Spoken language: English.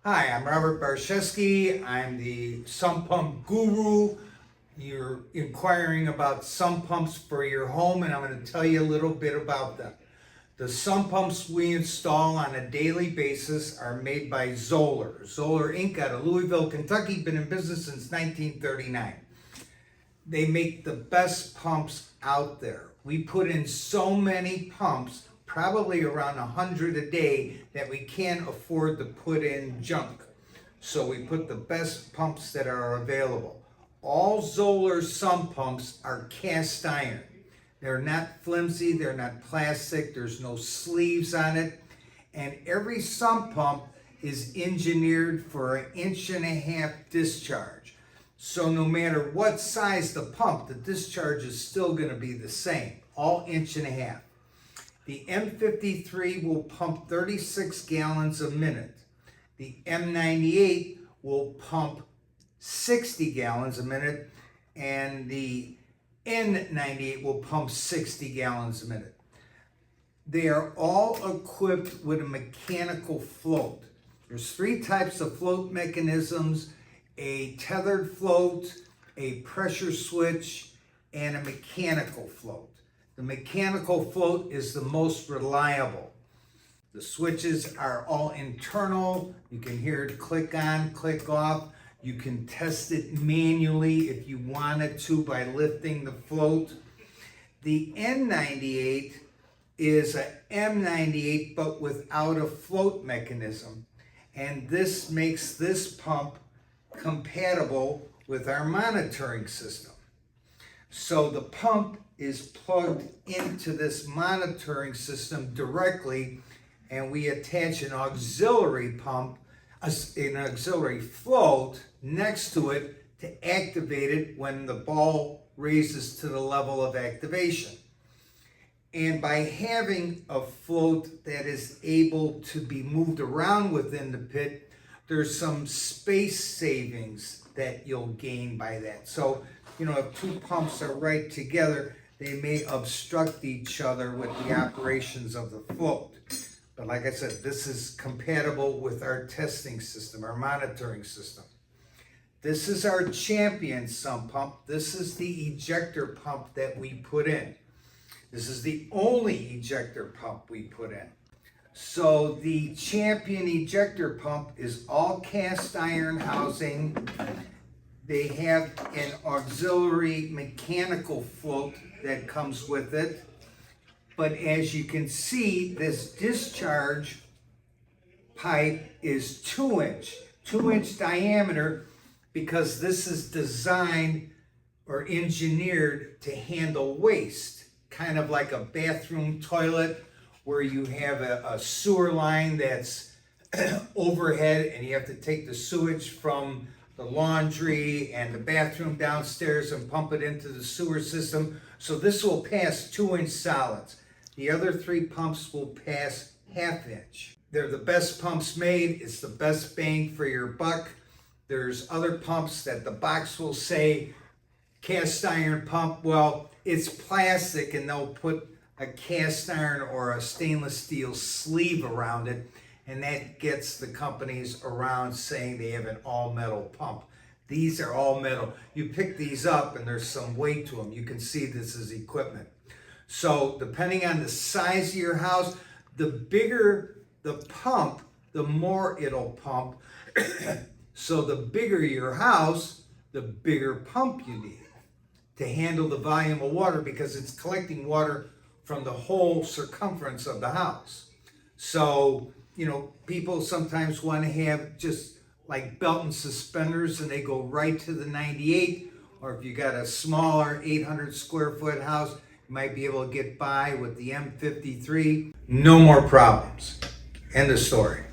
Hi, I'm Robert Barszewski. I'm the sump pump guru. You're inquiring about sump pumps for your home, and I'm going to tell you a little bit about them. The sump pumps we install on a daily basis are made by Zoller. Zoller Inc. out of Louisville, Kentucky, been in business since 1939. They make the best pumps out there. We put in so many pumps, probably around 100 a day, that we can't afford to put in junk. So we put the best pumps that are available. All Zoller sump pumps are cast iron. They're not flimsy, they're not plastic, there's no sleeves on it. And every sump pump is engineered for 1.5-inch discharge. So no matter what size the pump, the discharge is still going to be the same, all 1.5 inches. The M53 will pump 36 gallons a minute. The M98 will pump 60 gallons a minute, and the N98 will pump 60 gallons a minute. They are all equipped with a mechanical float. There's 3 types of float mechanisms: a tethered float, a pressure switch, and a mechanical float. The mechanical float is the most reliable. The switches are all internal. You can hear it click on, click off. You can test it manually if you wanted to by lifting the float. The N98 is a M98 but without a float mechanism. And this makes this pump compatible with our monitoring system. So the pump is plugged into this monitoring system directly, and we attach an auxiliary pump, an auxiliary float next to it to activate it when the ball raises to the level of activation. And by having a float that is able to be moved around within the pit, there's some space savings that you'll gain by that. So, if 2 pumps are right together, they may obstruct each other with the operations of the float. But like I said, this is compatible with our testing system, our monitoring system. This is our champion sump pump. This is the ejector pump that we put in. This is the only ejector pump we put in. So the champion ejector pump is all cast iron housing. They have an auxiliary mechanical float that comes with it. But as you can see, this discharge pipe is 2-inch diameter, because this is designed or engineered to handle waste, kind of like a bathroom toilet where you have a sewer line that's overhead and you have to take the sewage from the laundry and the bathroom downstairs and pump it into the sewer system. So this will pass 2-inch solids. The other 3 pumps will pass 1/2 inch. They're the best pumps made. It's the best bang for your buck. There's other pumps that the box will say cast iron pump. Well, it's plastic, and they'll put a cast iron or a stainless steel sleeve around it, and that gets the companies around saying they have an all metal pump. These are all metal. You pick these up and there's some weight to them. You can see this is equipment. So depending on the size of your house, the bigger the pump, the more it'll pump. So the bigger your house, the bigger pump you need to handle the volume of water, because it's collecting water from the whole circumference of the house. So, people sometimes want to have just like belt and suspenders and they go right to the 98, or if you got a smaller 800 square foot house, you might be able to get by with the M53. No more problems. End of story.